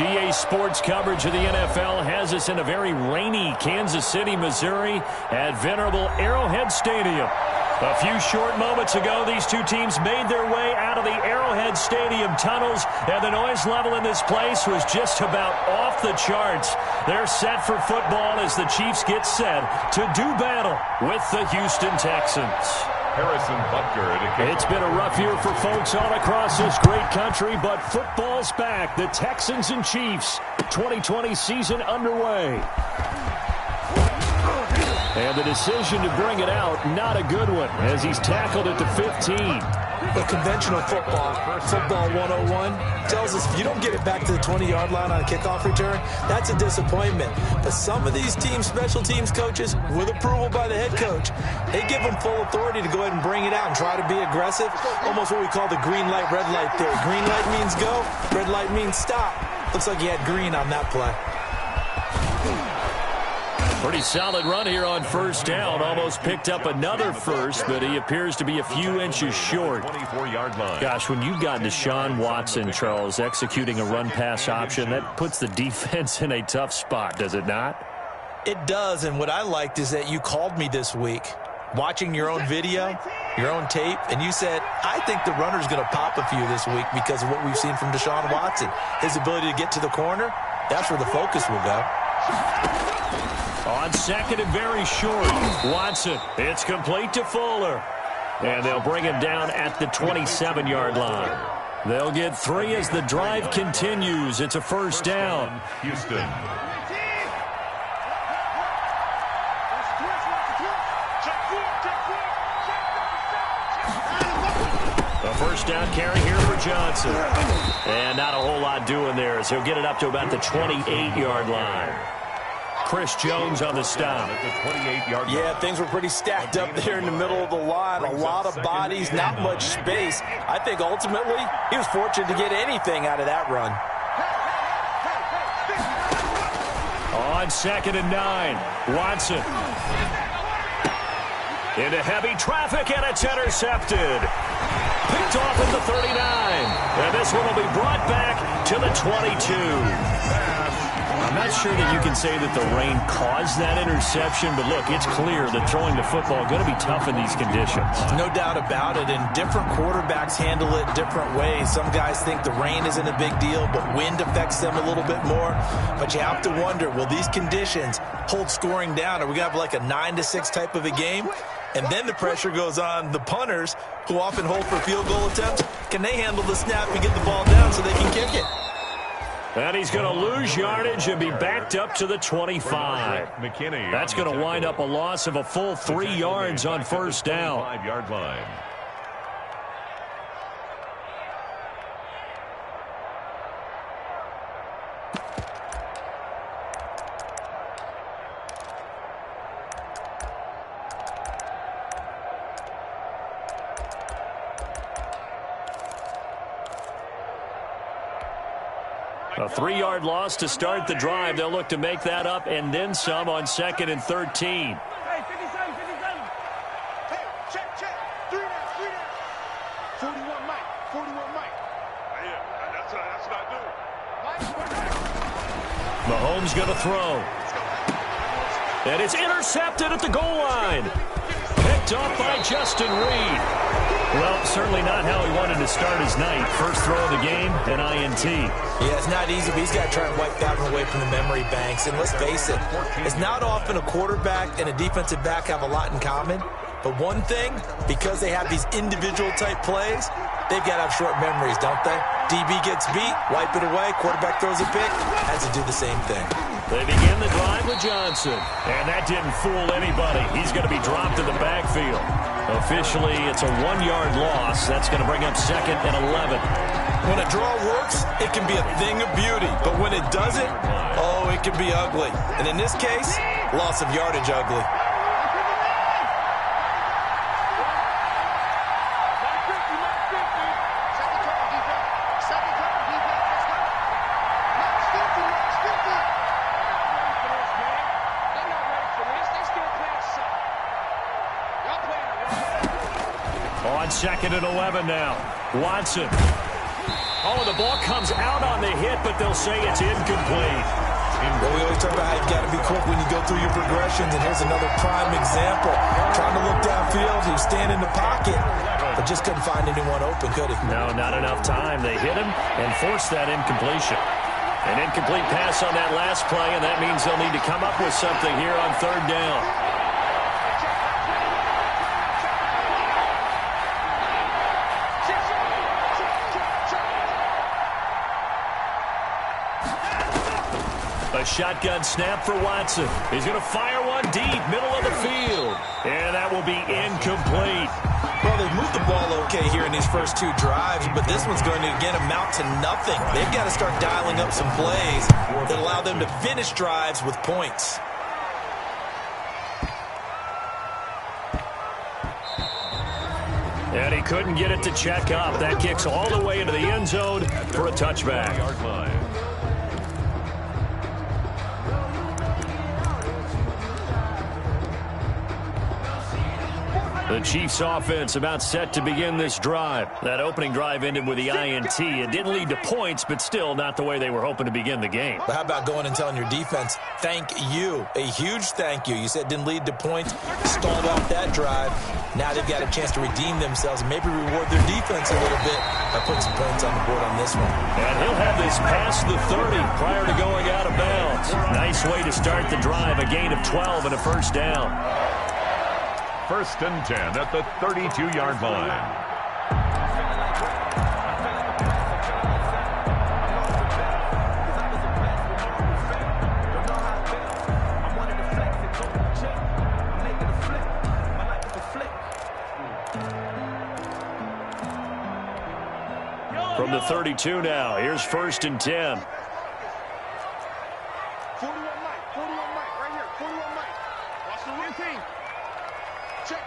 EA Sports coverage of the NFL has us in a very rainy Kansas City, Missouri at venerable Arrowhead Stadium. A few short moments ago, these two teams made their way out of the Arrowhead Stadium tunnels, and the noise level in this place was just about off the charts. They're set for football as the Chiefs get set to do battle with the Houston Texans. Harrison Butker. It's been a rough year for folks all across this great country, but football's back. The Texans and Chiefs, 2020 season underway. And the decision to bring it out, not a good one, as he's tackled at the 15. But conventional football 101, tells us if you don't get it back to the 20-yard line on a kickoff return, that's a disappointment. But some of these teams, special teams coaches, with approval by the head coach, they give them full authority to go ahead and bring it out and try to be aggressive. Almost what we call the green light, red light theory. Green light means go, red light means stop. Looks like he had green on that play. Pretty solid run here on first down. Almost picked up another first, but he appears to be a few inches short. 24-yard line. Gosh, when you've got Deshaun Watson, Charles, executing a run-pass option, that puts the defense in a tough spot, does it not? It does, and what I liked is that you called me this week, watching your own video, your own tape, and you said, I think the runner's going to pop a few this week because of what we've seen from Deshaun Watson. His ability to get to the corner, that's where the focus will go. On second and very short, Watson. It's complete to Fuller. And they'll bring him down at the 27-yard line. They'll get 3 as the drive continues. It's a first down. Houston. A first down carry here for Johnson. And not a whole lot doing there as he'll get it up to about the 28-yard line. Chris Jones on the stop. Yeah, things were pretty stacked up there in the middle of the line. A lot of bodies, not much space. I think ultimately he was fortunate to get anything out of that run. On second and 9, Watson. Into heavy traffic, and it's intercepted. Picked off at the 39. And this one will be brought back to the 22. I'm not sure that you can say that the rain caused that interception, but look, it's clear that throwing the football is going to be tough in these conditions. No doubt about it, and different quarterbacks handle it different ways. Some guys think the rain isn't a big deal, but wind affects them a little bit more. But you have to wonder, will these conditions hold scoring down? Are we going to have like a 9-6 type of a game? And then the pressure goes on the punters, who often hold for field goal attempts. Can they handle the snap and get the ball down so they can kick it? And he's going to lose yardage and be backed up to the 25. That's going to wind up a loss of a full 3 yards on first down. 5-yard line. A 3-yard loss to start the drive. They'll look to make that up and then some on second and 13. Hey, 57. Hey, check. 3 down. 41 Mike. Yeah, that's what I do. Mahomes going to throw. And it's intercepted at the goal line. Picked off by Justin Reed. Well, certainly not how he wanted to start his night. First throw of the game, an INT. Yeah, it's not easy, but he's got to try and wipe that one away from the memory banks. And let's face it, it's not often a quarterback and a defensive back have a lot in common. But one thing, because they have these individual type plays, they've got to have short memories, don't they? DB gets beat, wipe it away, quarterback throws a pick, has to do the same thing. They begin the drive with Johnson. And that didn't fool anybody. He's going to be dropped in the backfield. Officially, it's a 1-yard loss. That's going to bring up second and 11. When a draw works, it can be a thing of beauty. But when it doesn't, oh, it can be ugly. And in this case, loss of yardage ugly. On second and 11 now. Watson. Oh, the ball comes out on the hit, but they'll say it's incomplete. Well, we always talk about how you've got to be quick when you go through your progressions, and here's another prime example. Trying to look downfield, he was standing in the pocket, but just couldn't find anyone open, could he? No, not enough time. They hit him and forced that incompletion. An incomplete pass on that last play, and that means they'll need to come up with something here on third down. A shotgun snap for Watson. He's going to fire one deep, middle of the field. And that will be incomplete. Well, they've moved the ball okay here in these first two drives, but this one's going to, again, amount to nothing. They've got to start dialing up some plays that allow them to finish drives with points. And he couldn't get it to check up. That kicks all the way into the end zone for a touchback. Yard line. The Chiefs offense about set to begin this drive. That opening drive ended with the INT. It didn't lead to points, but still not the way they were hoping to begin the game. But how about going and telling your defense, thank you, a huge thank you. You said it didn't lead to points, stalled out that drive. Now they've got a chance to redeem themselves and maybe reward their defense a little bit by putting some points on the board on this one. And he'll have this past the 30 prior to going out of bounds. Nice way to start the drive, a gain of 12 and a first down. 1st and 10 at the 32-yard line. From the 32 now, here's 1st and 10. 41 Mike, right here, 41 Mike. Watch the routine. Check.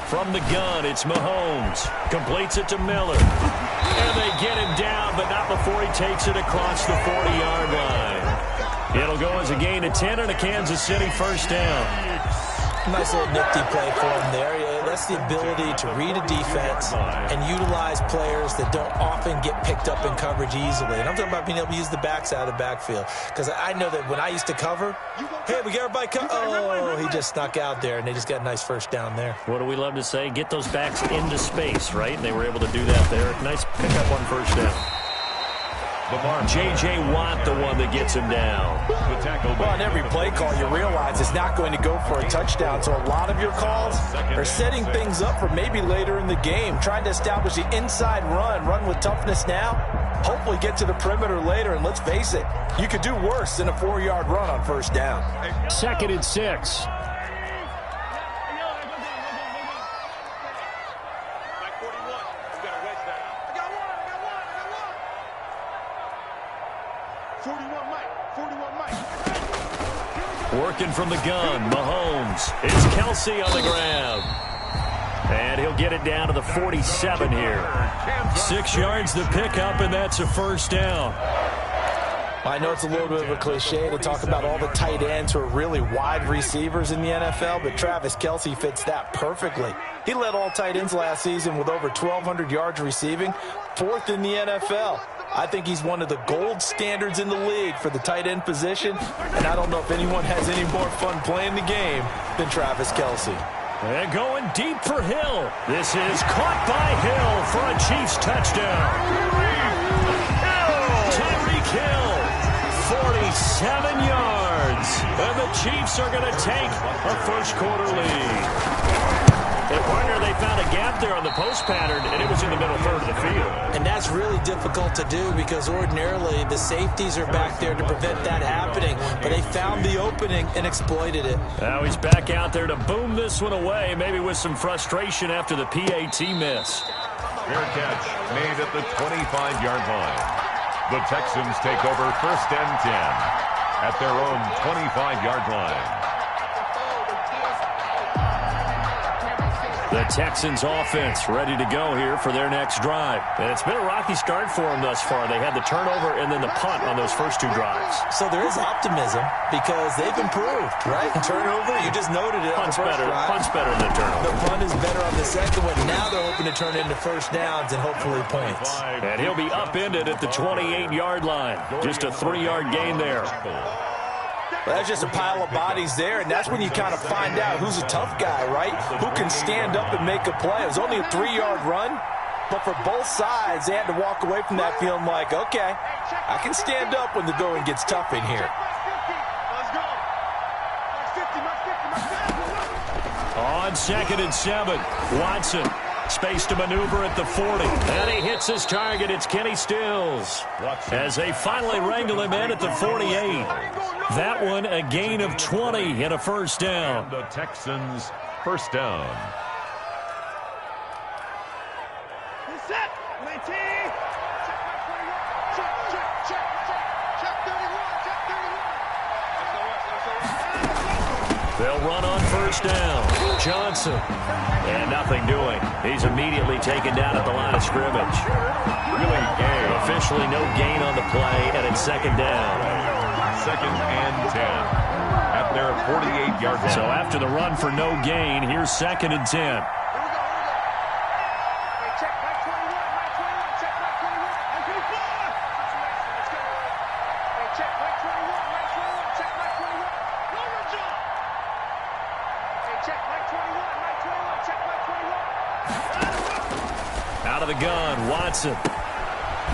From the gun, it's Mahomes. Completes it to Miller. And they get him down, but not before he takes it across the 40-yard line. It'll go as a gain of 10 and a Kansas City first down. Nice little nifty play for him there. Yeah, that's the ability to read a defense and utilize players that don't often get picked up in coverage easily. And I'm talking about being able to use the backs out of the backfield. Because I know that when I used to cover, hey, we got everybody covered. Oh, he just snuck out there, and they just got a nice first down there. What do we love to say? Get those backs into space, right? And they were able to do that there. Nice pickup on first down. J.J. Watt, the one that gets him down. The tackle. Well, on every play call, you realize it's not going to go for a touchdown. So a lot of your calls are setting things up for maybe later in the game, trying to establish the inside run with toughness now, hopefully get to the perimeter later. And let's face it, you could do worse than a 4-yard run on first down. 2nd and 6. 41 Mike. Working from the gun, Mahomes. It's Kelsey on the ground. And he'll get it down to the 47 here. 6 yards to pick up, and that's a first down. I know it's a little bit of a cliche to talk about all the tight ends who are really wide receivers in the NFL, but Travis Kelsey fits that perfectly. He led all tight ends last season with over 1,200 yards receiving, 4th in the NFL. I think he's one of the gold standards in the league for the tight end position, and I don't know if anyone has any more fun playing the game than Travis Kelsey. And going deep for Hill. This is caught by Hill for a Chiefs touchdown. Tyreek Hill, 47 yards. And the Chiefs are going to take a first-quarter lead. And, partner, they found a gap there on the post pattern, and it was in the middle third of the field. And that's really difficult to do because ordinarily the safeties are back there to prevent that happening. But they found the opening and exploited it. Now he's back out there to boom this one away, maybe with some frustration after the PAT miss. Fair catch made at the 25-yard line. The Texans take over 1st and 10 at their own 25-yard line. The Texans offense ready to go here for their next drive. And it's been a rocky start for them thus far. They had the turnover and then the punt on those first 2 drives. So there is optimism because they've improved, right? Turnover, you just noted it. Punt's better than the turnover. The punt is better on the second one. Now they're hoping to turn it into first downs and hopefully points. And he'll be upended at the 28-yard line. Just a 3-yard gain there. Well, that's just a pile of bodies there, and that's when you kind of find out who's a tough guy, right? Who can stand up and make a play. It was only a 3-yard run, but for both sides, they had to walk away from that feeling like, okay, I can stand up when the going gets tough in here. On 2nd and 7, Watson. Space to maneuver at the 40. And he hits his target. It's Kenny Stills. As they finally wrangle him in at the 48. That one a gain of 20 and a first down. The Texans first down. Set. 19. Check 31. Check 31. They'll run on first down. Johnson. And nothing doing. He's immediately taken down at the line of scrimmage. Really gain. Officially no gain on the play, and it's 2nd down. 2nd and 10 at their 48-yard line. So after the run for no gain, here's 2nd and 10. Out of the gun, Watson.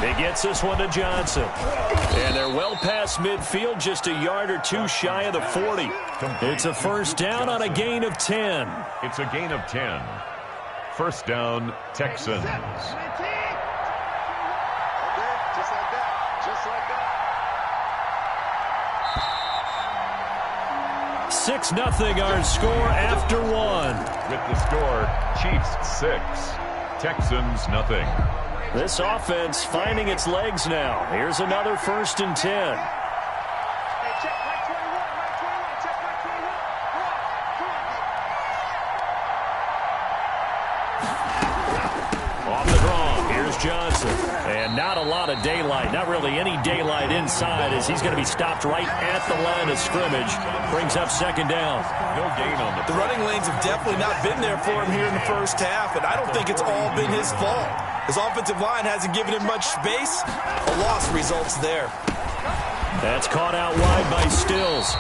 He gets this one to Johnson. And they're well past midfield, just a yard or 2 shy of the 40. It's a first down on a gain of 10. It's a gain of 10. First down, Texans. Just like that. Just like that. 6-0 our score after 1. With the score, Chiefs 6, Texans nothing. This offense finding its legs now. Here's another 1st and 10. Off the draw, here's Johnson. And not a lot of daylight, not really any daylight inside as he's going to be stopped right at the line of scrimmage. Brings up 2nd down. No gain on The running lanes have definitely not been there for him here in the first half, and I don't think it's all been his fault. His offensive line hasn't given him much space. A loss results there. That's caught out wide by Stills.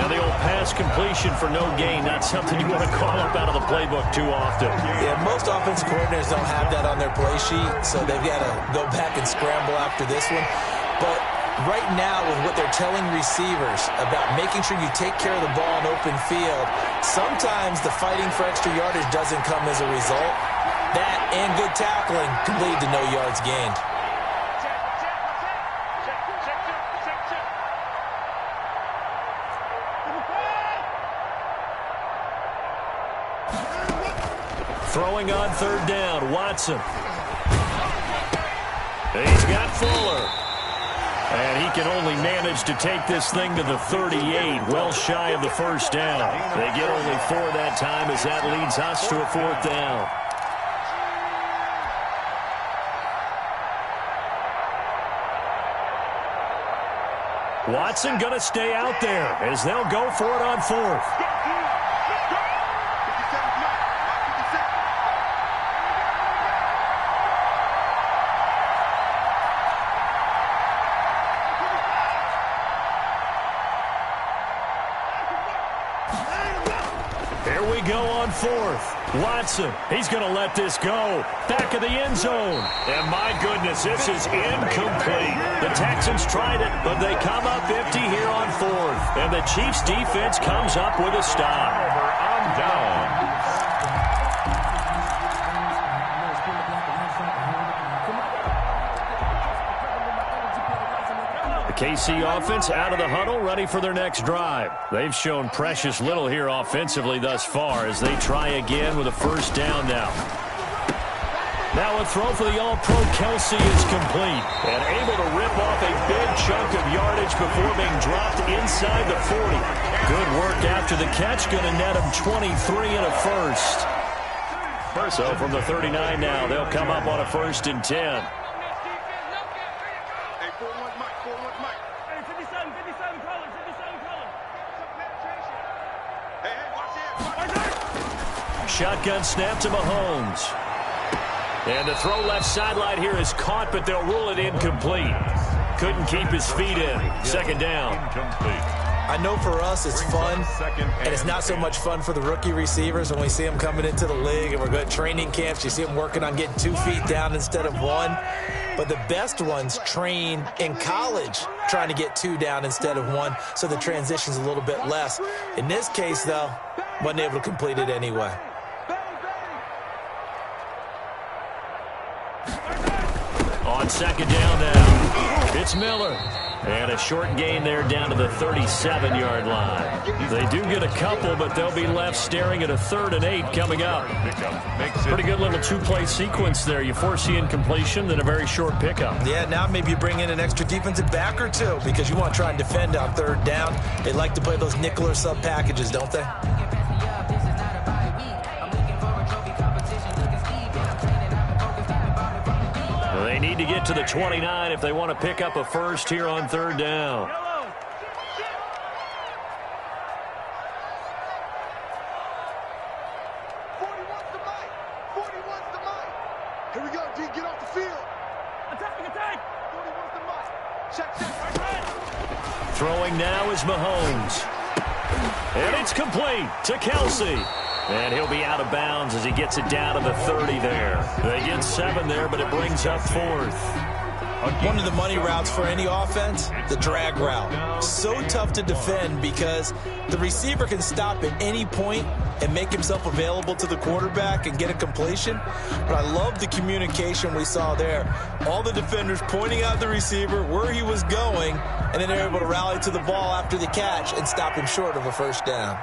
Now the old pass completion for no gain, not something you want to call up out of the playbook too often. Yeah, most offensive coordinators don't have that on their play sheet, so they've got to go back and scramble after this one. But right now, with what they're telling receivers about making sure you take care of the ball in open field, sometimes the fighting for extra yardage doesn't come as a result. That and good tackling can lead to no yards gained. Throwing on 3rd down, Watson. He's got Fuller. And he can only manage to take this thing to the 38, well shy of the first down. They get only 4 that time as that leads us to a 4th down. Watson going to stay out there as they'll go for it on 4th. Here we go on 4th. Watson, he's going to let this go. Back of the end zone. And my goodness, this is incomplete. The Texans tried it, but they come up empty here on 4th. And the Chiefs defense comes up with a stop. On down. The KC offense out of the huddle, ready for their next drive. They've shown precious little here offensively thus far as they try again with a first down now. Now a throw for the All-Pro Kelsey is complete and able to rip off a big chunk of yardage before being dropped inside the 40. Good work after the catch. Going to net him 23 and a first. So from the 39 now, they'll come up on a 1st and 10. Shotgun snap to Mahomes. And the throw left sideline here is caught, but they'll rule it incomplete. Couldn't keep his feet in. 2nd down. I know for us it's fun, and it's not so much fun for the rookie receivers when we see them coming into the league and we're going to training camps. You see them working on getting 2 feet down instead of 1. But the best ones train in college trying to get 2 down instead of 1, so the transition's a little bit less. In this case, though, wasn't able to complete it anyway. On 2nd down now, it's Miller. And a short gain there down to the 37-yard line. They do get a couple, but they'll be left staring at a 3rd and 8 coming up. Pretty good little 2-play sequence there. You force the incompletion, then a very short pickup. Yeah, now maybe you bring in an extra defensive back or 2 because you want to try and defend on 3rd down. They like to play those nickel or sub packages, don't they? They need to get to the 29 if they want to pick up a first here on 3rd down. Here we go, D. Get off the field. Attack. 41's the mic. Check. Right. Throwing now is Mahomes. And it's complete to Kelsey. And he'll be out of bounds as he gets it down to the 30 there. They get 7 there, but it brings up 4th. One of the money routes for any offense, the drag route. So tough to defend because the receiver can stop at any point and make himself available to the quarterback and get a completion. But I love the communication we saw there. All the defenders pointing out the receiver, where he was going, and then they're able to rally to the ball after the catch and stop him short of a 1st down.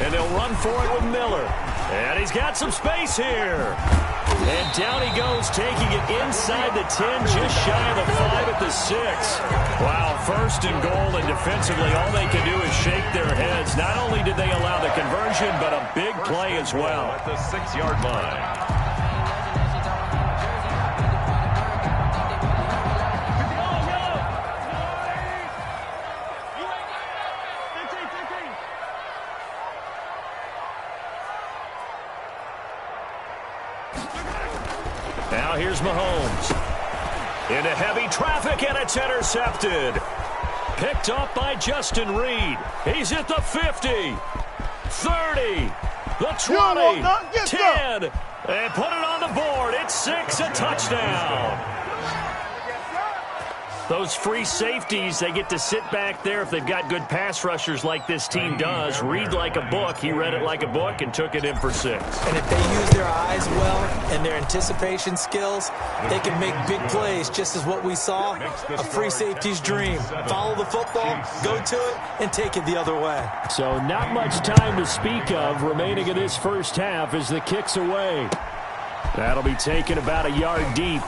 And they'll run for it with Miller. And he's got some space here. And down he goes, taking it inside the 10, just shy of the 5 at the 6. Wow, 1st and goal, and defensively all they can do is shake their heads. Not only did they allow the conversion, but a big play as well. At the 6-yard line. Now here's Mahomes. Into heavy traffic, and it's intercepted. Picked up by Justin Reed. He's at the 50, 30, the 20, 10, and put it on the board. It's 6, a touchdown. Those free safeties, they get to sit back there if they've got good pass rushers like this team does. Read like a book. He read it like a book and took it in for 6. And if they use their eyes well and their anticipation skills, they can make big plays, just as what we saw, a free safety's dream. Follow the football, go to it, and take it the other way. So not much time to speak of remaining in this first half as the kick's away. That'll be taken about a yard deep.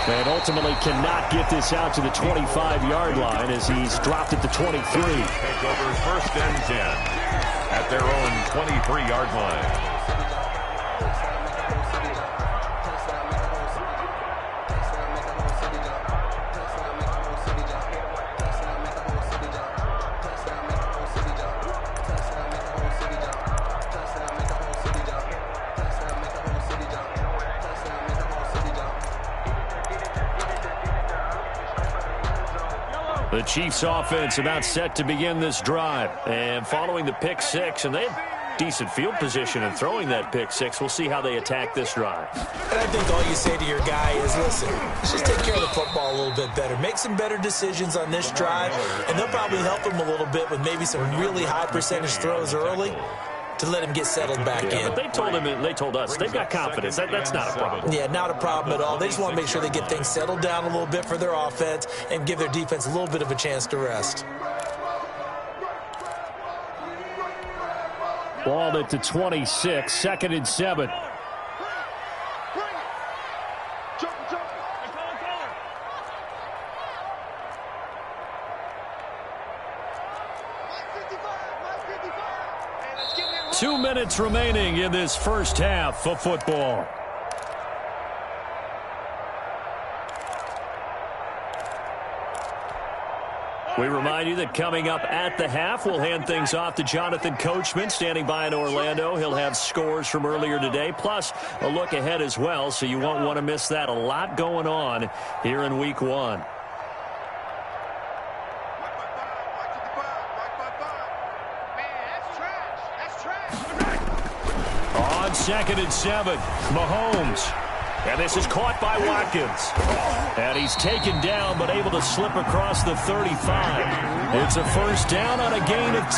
And ultimately cannot get this out to the 25-yard line as he's dropped at the 23. Take over 1st and 10 at their own 23-yard line. The Chiefs offense about set to begin this drive. And following the pick 6, and they have decent field position in throwing that pick 6. We'll see how they attack this drive. And I think all you say to your guy is, listen, let's just take care of the football a little bit better. Make some better decisions on this drive, and they'll probably help him a little bit with maybe some really high percentage throws early to let him get settled back in. But they told us they've got confidence. That's not a problem. Yeah, not a problem at all. They just want to make sure they get things settled down a little bit for their offense and give their defense a little bit of a chance to rest. Ball at the 26, 2nd and 7. Jump. 2 minutes remaining in this first half of football. We remind you that coming up at the half, we'll hand things off to Jonathan Coachman, standing by in Orlando. He'll have scores from earlier today, plus a look ahead as well, so you won't want to miss that. A lot going on here in Week 1. On 2nd and 7, Mahomes. And this is caught by Watkins. And he's taken down, but able to slip across the 35. It's a first down on a gain of 10.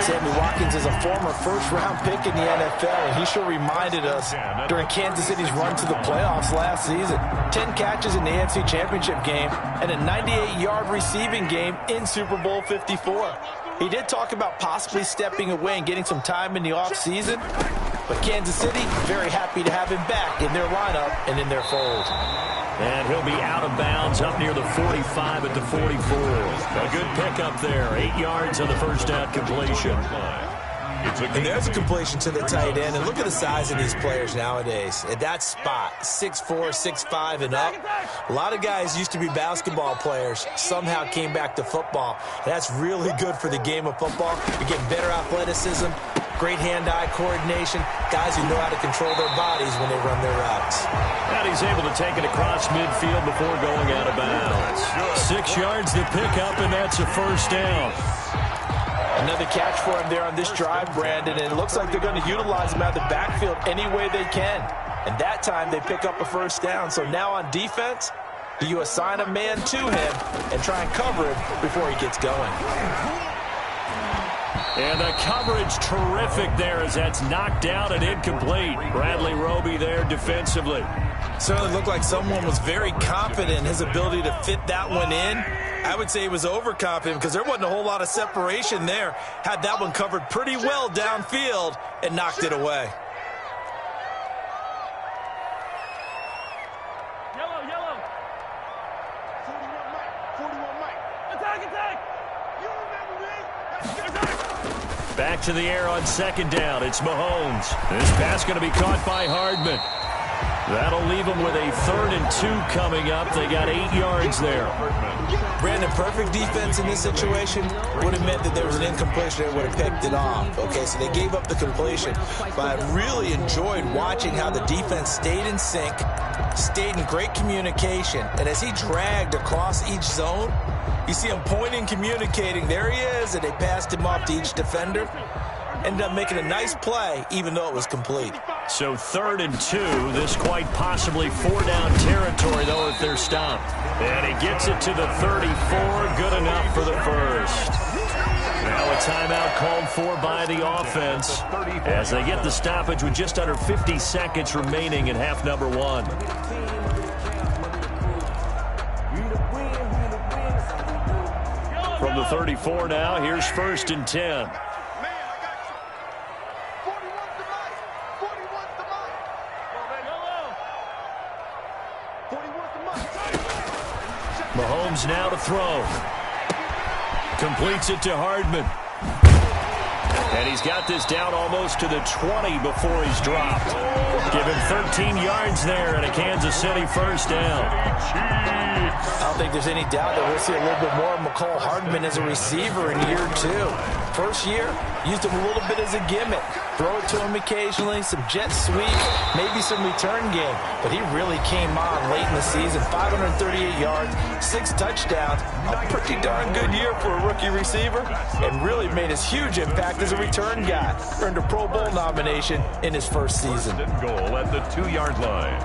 Sammy Watkins is a former first-round pick in the NFL, and he sure reminded us during Kansas City's run to the playoffs last season. 10 catches in the AFC Championship game and a 98-yard receiving game in Super Bowl 54. He did talk about possibly stepping away and getting some time in the offseason, but Kansas City, very happy to have him back in their lineup and in their fold. And he'll be out of bounds up near the 45 at the 44. A good pickup there. 8 yards on the first down completion. And there's a completion to the tight end. And look at the size of these players nowadays. At that spot, 6'4", 6'5", and up. A lot of guys used to be basketball players, somehow came back to football. That's really good for the game of football. You're getting better athleticism, great hand-eye coordination, guys who know how to control their bodies when they run their routes. And he's able to take it across midfield before going out of bounds. 6 yards to pick up, and that's a first down. Another catch for him there on this drive, Brandon, and it looks like they're going to utilize him out of the backfield any way they can. And that time they pick up a first down. So now on defense, do you assign a man to him and try and cover him before he gets going? And the coverage terrific there as that's knocked down and incomplete. Bradley Roby there defensively. Certainly looked like someone was very confident in his ability to fit that one in. I would say he was overconfident because there wasn't a whole lot of separation there. Had that one covered pretty well downfield and knocked it away. Yellow. 41 Mike. Attack. You remember me? Back to the air on 2nd down. It's Mahomes. This pass going to be caught by Hardman. That'll leave them with a 3rd and 2 coming up. They got 8 yards there. Brandon, perfect defense in this situation would have meant that there was an incompletion that would have picked it off. Okay, so they gave up the completion. But I really enjoyed watching how the defense stayed in sync, stayed in great communication. And as he dragged across each zone, you see him pointing, communicating. There he is, and they passed him off to each defender. Ended up making a nice play, even though it was complete. So 3rd and 2. This quite possibly 4-down territory, though, if they're stopped. And he gets it to the 34. Good enough for the first. Now a timeout called for by the offense as they get the stoppage with just under 50 seconds remaining in half number 1. From the 34 now, here's 1st and 10. Mahomes now to throw. Completes it to Hardman. And he's got this down almost to the 20 before he's dropped. Give him 13 yards there and a Kansas City first down. I don't think there's any doubt that we'll see a little bit more of McCall Hardman as a receiver in year 2. First year, used him a little bit as a gimmick. Throw it to him occasionally, some jet sweep, maybe some return game. But he really came on late in the season. 538 yards, 6 touchdowns. A pretty darn good year for a rookie receiver. And really made his huge impact as a return guy. Earned a Pro Bowl nomination in his first season. Goal at the 2-yard line.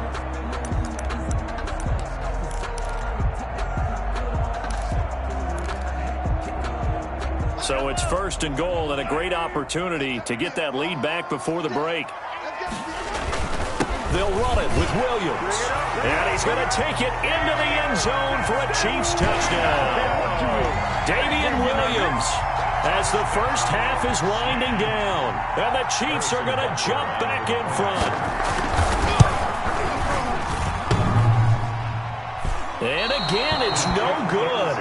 So it's 1st and goal and a great opportunity to get that lead back before the break. They'll run it with Williams. And he's going to take it into the end zone for a Chiefs touchdown. Damian Williams as the first half is winding down. And the Chiefs are going to jump back in front. And again, it's no good.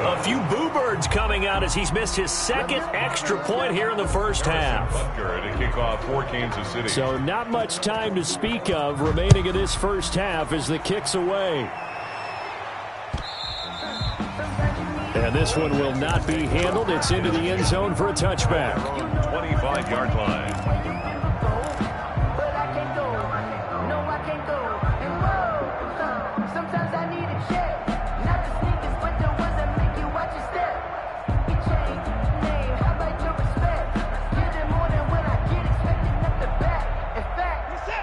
A few boo bird Edwards coming out as he's missed his second extra point here in the first half. To kick off for Kansas City. So not much time to speak of remaining in this first half as the kick's away. And this one will not be handled. It's into the end zone for a touchback. 25-yard line.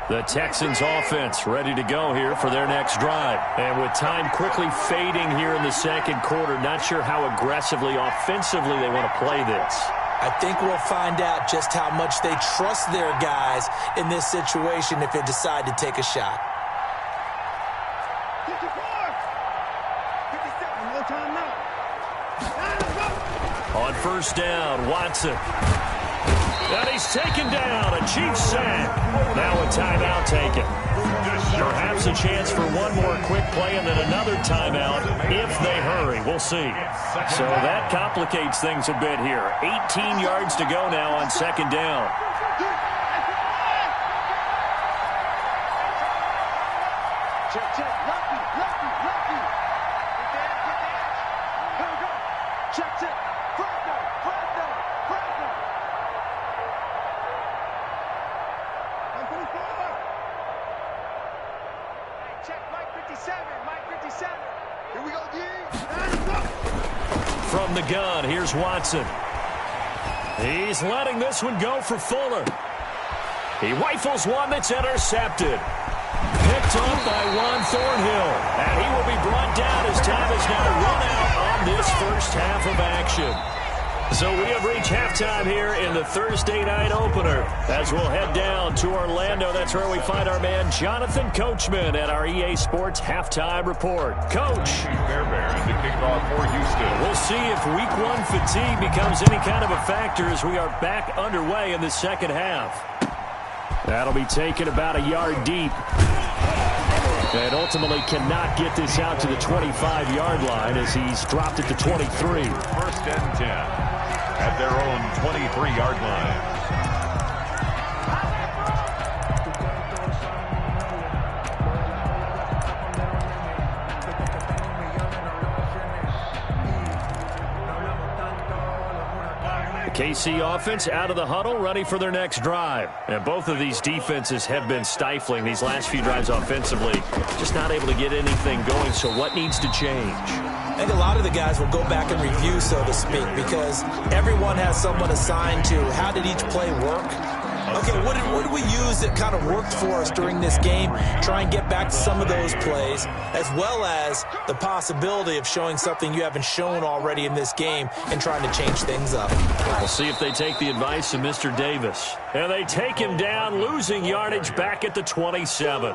The Texans offense ready to go here for their next drive. And with time quickly fading here in the second quarter, not sure how aggressively, offensively they want to play this. I think we'll find out just how much they trust their guys in this situation if they decide to take a shot. 54, 57, no time now. On first down, Watson. And he's taken down, a Chiefs sack. Now a timeout taken. Perhaps a chance for one more quick play and then another timeout if they hurry. We'll see. So that complicates things a bit here. 18 yards to go now on second down. Check, check, lucky. Get the edge. Here we go. Check, Fresno. Check, Mike 57. Here we go, D. From the gun, here's Watson. He's letting this one go for Fuller. He rifles one that's intercepted. Picked up by Juan Thornhill. And he will be brought down as time is now run out on this first half of action. So we have reached halftime here in the Thursday night opener as we'll head down to Orlando. That's where we find our man Jonathan Coachman at our EA Sports Halftime Report. Coach. Fairbairn to kick off for Houston. We'll see if week one fatigue becomes any kind of a factor as we are back underway in the second half. That'll be taken about a yard deep. And ultimately cannot get this out to the 25-yard line as he's dropped it to 23. First and 10 at their own 23-yard line. KC offense out of the huddle, ready for their next drive. And both of these defenses have been stifling these last few drives offensively. Just not able to get anything going, so what needs to change? I think a lot of the guys will go back and review, so to speak, because everyone has someone assigned to how did each play work. Okay, what did we use that kind of worked for us during this game? Try and get back to some of those plays, as well as the possibility of showing something you haven't shown already in this game and trying to change things up. We'll see if they take the advice of Mr. Davis. And they take him down, losing yardage back at the 27.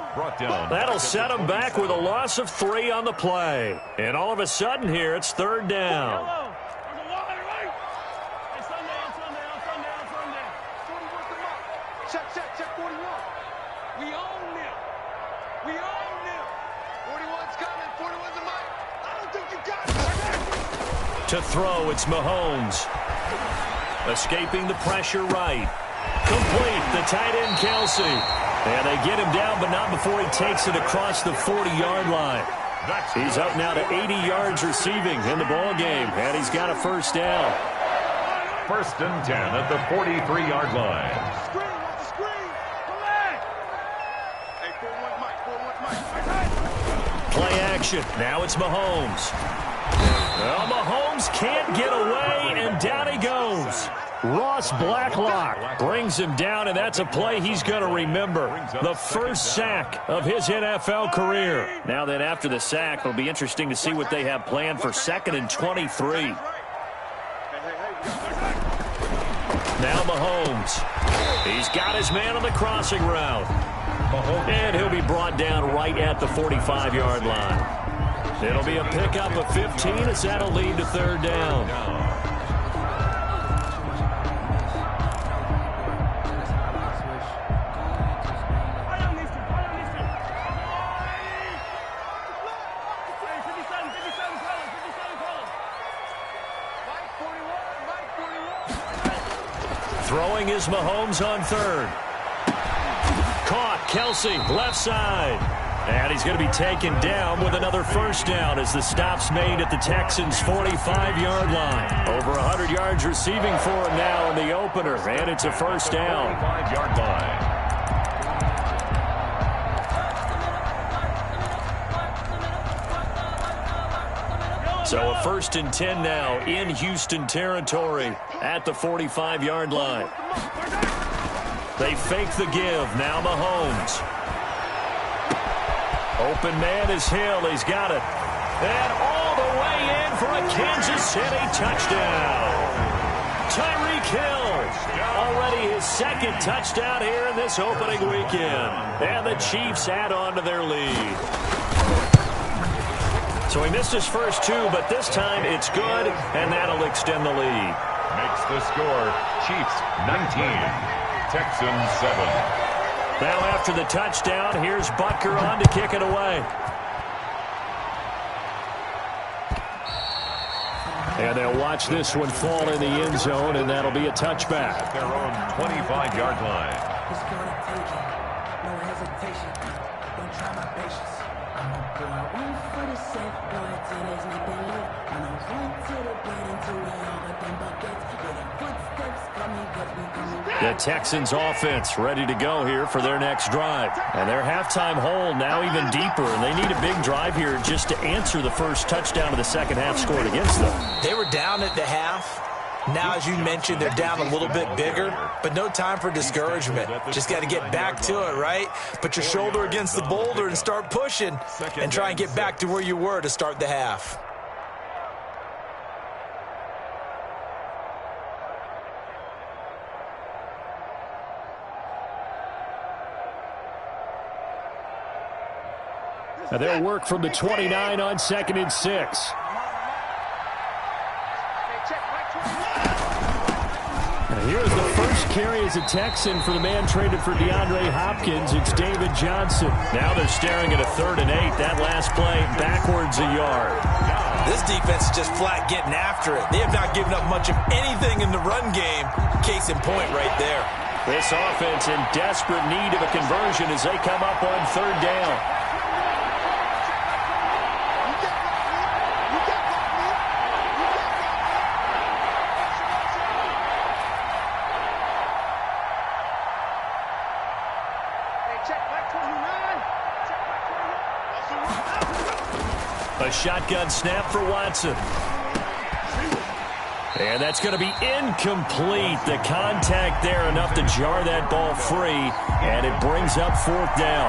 That'll set him back with a loss of 3 on the play. And all of a sudden here, it's third down. Check, 41. We own them. 41's coming. 41's the mic. I don't think you got it. To throw, it's Mahomes. Escaping the pressure right. Complete, the tight end Kelsey. And they get him down, but not before he takes it across the 40-yard line. He's up now to 80 yards receiving in the ball game, and he's got a first down. First and 10 at the 43-yard line. Play action. Now it's Mahomes. Well, Mahomes can't get away, and down he goes. Ross Blacklock brings him down, and that's a play he's going to remember. The first sack of his NFL career. Now then, after the sack, it'll be interesting to see what they have planned for 2nd and 23. Now Mahomes. He's got his man on the crossing route. And he'll be brought down right at the 45-yard line. It'll be a pickup of 15 as that'll lead to third down. Throwing is Mahomes on third. Caught, Kelsey, left side. And he's going to be taken down with another first down as the stop's made at the Texans' 45-yard line. Over 100 yards receiving for him now in the opener, and it's a first down. 45-yard line. So a 1st and 10 now in Houston territory at the 45-yard line. They fake the give. Now Mahomes. Open man is Hill. He's got it. And all the way in for a Kansas City touchdown. Tyreek Hill. Already his 2nd touchdown here in this opening weekend. And the Chiefs add on to their lead. So he missed his first 2, but this time it's good, and that'll extend the lead. Makes the score Chiefs 19, Texans 7. Now after the touchdown, here's Butker on to kick it away. And they'll watch this one fall in the end zone, and that'll be a touchback. At their own 25-yard line. No hesitation. Don't try my patience. I'm a boy, one for the safe boy till there's nothing left. When I run to the bed until we all got them buckets. With the footsteps coming, cause we coming. The Texans offense ready to go here for their next drive. And their halftime hole now even deeper, and they need a big drive here just to answer the first touchdown of the second half scored against them. They were down at the half. Now, as you mentioned, they're down a little bit bigger, but no time for discouragement. Just got to get back to it, right? Put your shoulder against the boulder and start pushing and try and get back to where you were to start the half. Now they'll work from the 29 on 2nd and 6. Here's the first carry as a Texan for the man traded for DeAndre Hopkins. It's David Johnson. Now they're staring at a 3rd and 8. That last play backwards a yard. This defense is just flat getting after it. They have not given up much of anything in the run game. Case in point right there. This offense in desperate need of a conversion as they come up on 3rd down. A shotgun snap for Watson. And that's going to be incomplete. The contact there enough to jar that ball free, and it brings up 4th down.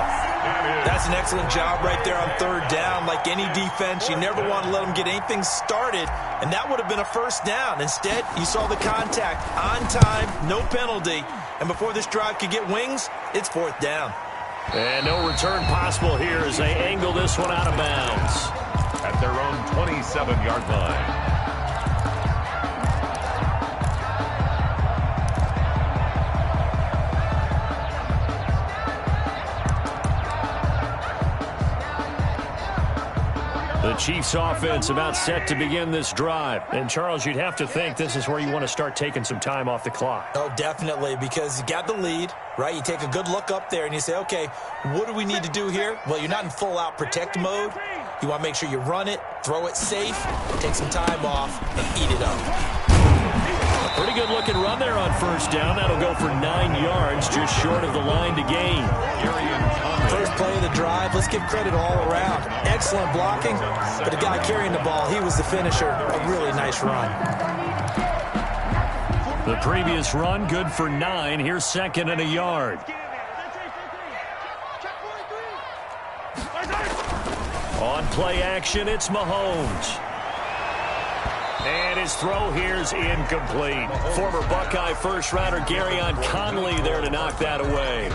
That's an excellent job right there on 3rd down. Like any defense, you never want to let them get anything started, and that would have been a first down. Instead, you saw the contact on time, no penalty, and before this drive could get wings, it's 4th down. And no return possible here as they angle this one out of bounds. At their own 27-yard line. The Chiefs offense about set to begin this drive. And, Charles, you'd have to think this is where you want to start taking some time off the clock. Oh, definitely, because you got the lead, right? You take a good look up there and you say, okay, what do we need to do here? Well, you're not in full-out protect mode. You want to make sure you run it, throw it safe, take some time off, and eat it up. A pretty good-looking run there on 1st down. That'll go for 9 yards, just short of the line to gain. First play of the drive, let's give credit all around. Excellent blocking, but the guy carrying the ball, he was the finisher. A really nice run. The previous run, good for 9. Here's 2nd and a yard. On play action, it's Mahomes. And his throw here is incomplete. Former Buckeye first-rounder Garyon Conley there to knock that away.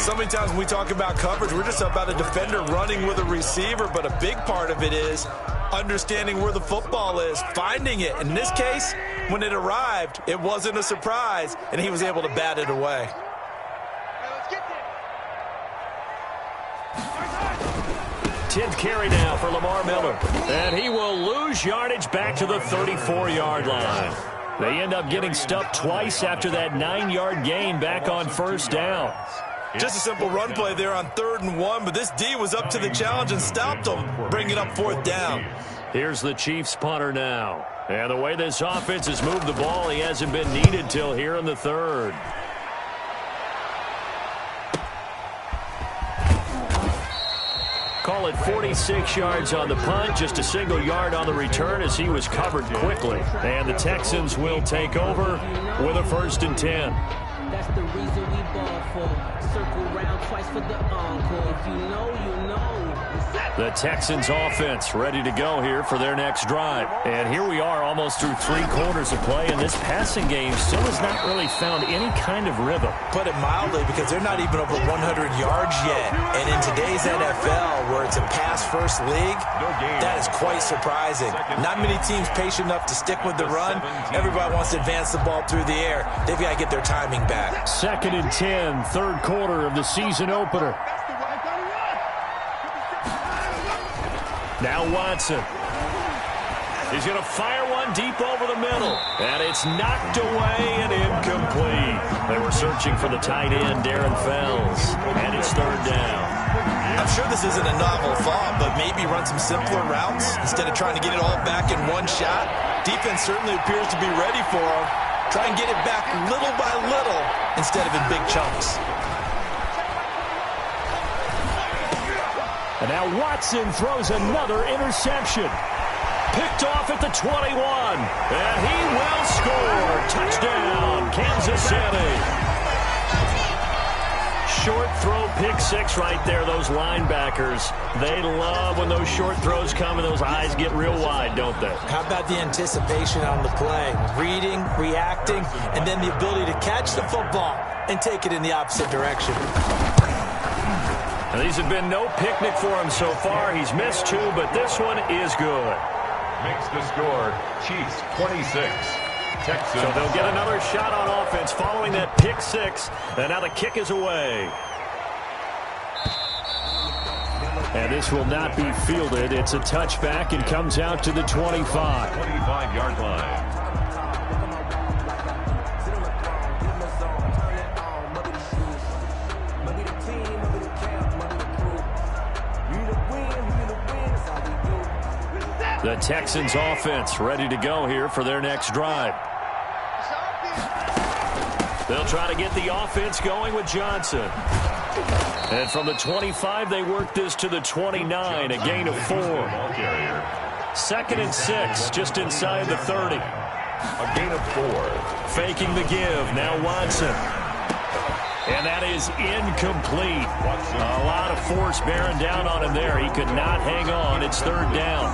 So many times when we talk about coverage, we're just about a defender running with a receiver, but a big part of it is understanding where the football is, finding it. In this case, when it arrived, it wasn't a surprise, and he was able to bat it away. 10th carry now for Lamar Miller. And he will lose yardage back to the 34-yard line. They end up getting stuffed twice after that 9-yard gain back on first down. Just a simple run play there on 3rd and 1, but this D was up to the challenge and stopped them, bringing up 4th down. Here's the Chiefs punter now. And the way this offense has moved the ball, he hasn't been needed till here in the 3rd. Call it 46 yards on the punt, just a single yard on the return as he was covered quickly. And the Texans will take over with a 1st and 10. That's the reason we ball for. Circle round twice for the encore. If you know, you know. The Texans offense ready to go here for their next drive. And here we are almost through 3 quarters of play, and this passing game still has not really found any kind of rhythm. Put it mildly, because they're not even over 100 yards yet. And in today's NFL, where it's a pass-first league, that is quite surprising. Not many teams patient enough to stick with the run. Everybody wants to advance the ball through the air. They've got to get their timing back. 2nd and 10, 3rd quarter of the season opener. Now Watson. He's going to fire one deep over the middle. And it's knocked away and incomplete. They were searching for the tight end, Darren Fells. And it's 3rd down. I'm sure this isn't a novel thought, but maybe run some simpler routes instead of trying to get it all back in one shot. Defense certainly appears to be ready for him. Try and get it back little by little instead of in big chunks. And now Watson throws another interception. Picked off at the 21. And he will score. Touchdown, Kansas City. Short throw, pick 6 right there. Those linebackers, they love when those short throws come and those eyes get real wide, don't they? How about the anticipation on the play? Reading, reacting, and then the ability to catch the football and take it in the opposite direction. Now, these have been no picnic for him so far. He's missed 2, but this one is good. Makes the score Chiefs 26. Texans. So they'll get another shot on offense following that pick 6. And now the kick is away. And this will not be fielded. It's a touchback and comes out to the 25. 25-yard line. The Texans offense ready to go here for their next drive. They'll try to get the offense going with Johnson. And from the 25, they work this to the 29, a gain of 4. 2nd and 6, just inside the 30. A gain of 4. Faking the give, now Watson. And that is incomplete. A lot of force bearing down on him there. He could not hang on. It's 3rd down.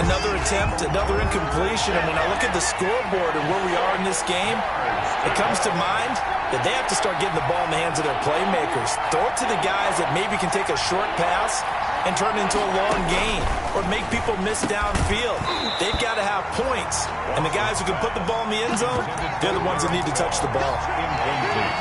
Another attempt, another incompletion, and when I look at the scoreboard and where we are in this game, it comes to mind that they have to start getting the ball in the hands of their playmakers. Throw it to the guys that maybe can take a short pass and turn it into a long gain or make people miss downfield. They've got to have points, and the guys who can put the ball in the end zone, they're the ones that need to touch the ball.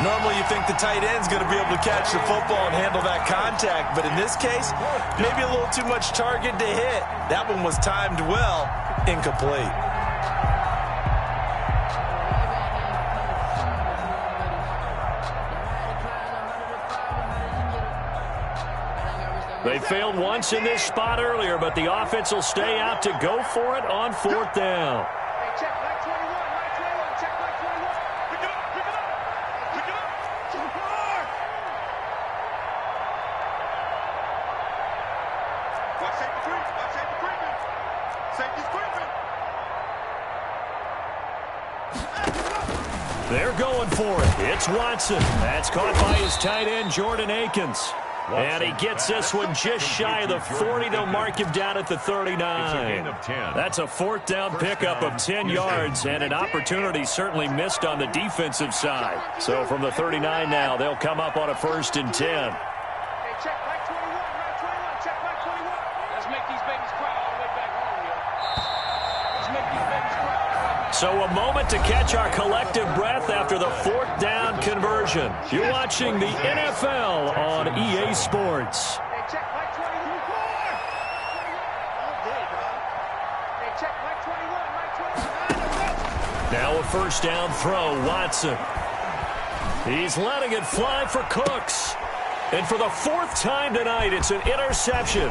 Normally you think the tight end's going to be able to catch the football and handle that contact, but in this case, maybe a little too much target to hit. That one was timed well, incomplete. They failed once in this spot earlier, but the offense will stay out to go for it on 4th down. Check back 21, right 21, check back 21. Pick it up, pick it up, pick it up. Super. Watch safety creep, watch safety creeping. Safety's creeping. They're going for it. It's Watson. That's caught by his tight end, Jordan Akins. And he gets this one just shy of the 40. They'll mark him down at the 39. That's a 4th down pickup of 10 yards and an opportunity certainly missed on the defensive side. So from the 39 now, they'll come up on a 1st and 10. Hey, check back 21, right 21, check back 21. Let's make these babies cry all the way back home, yo. Let's make these babies cry all the way back home. So a moment to catch our collective breath after the 4th down conversion. You're watching the NFL on EA Sports. Hey, check back 21. All day, bro. Hey, check back 21, right 21. Now a first down throw, Watson. He's letting it fly for Cooks. And for the fourth time tonight, it's an interception.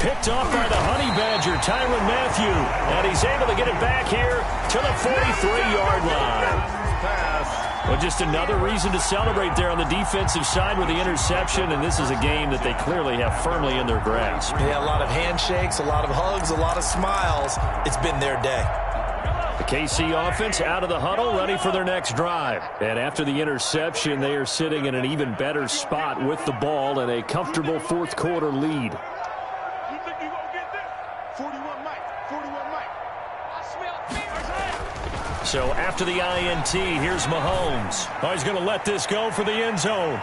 Picked off by the Honey Badger, Tyrann Mathieu. And he's able to get it back here to the 43-yard line. Well, just another reason to celebrate there on the defensive side with the interception. And this is a game that they clearly have firmly in their grasp. Yeah, a lot of handshakes, a lot of hugs, a lot of smiles. It's been their day. The KC offense out of the huddle, ready for their next drive. And after the interception, they are sitting in an even better spot with the ball and a comfortable fourth quarter lead. You think you gonna get this? 41 Mike. 41 Mike. I smell fear. So after the INT, here's Mahomes. Oh, he's going to let this go for the end zone.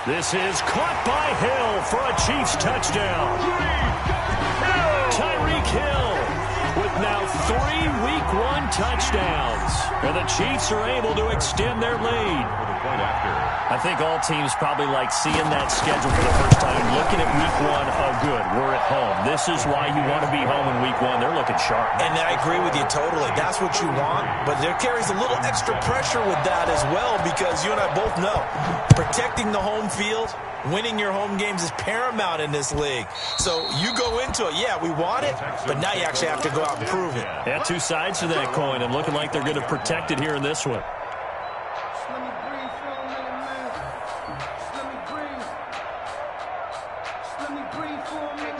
This is caught by Hill for a Chiefs touchdown. Tyreek Hill with now 3 Week 1 touchdowns. And the Chiefs are able to extend their lead. I think all teams probably like seeing that schedule for the first time, looking at Week 1, oh good, we're at home. This is why you want to be home in Week 1. They're looking sharp. And I agree with you totally. That's what you want, but there carries a little extra pressure with that as well, because you and I both know protecting the home field, winning your home games is paramount in this league. So you go into it, yeah, we want it, but now you actually have to go out and prove it. Yeah, two sides to that coin, and looking like they're going to protect it here in this one.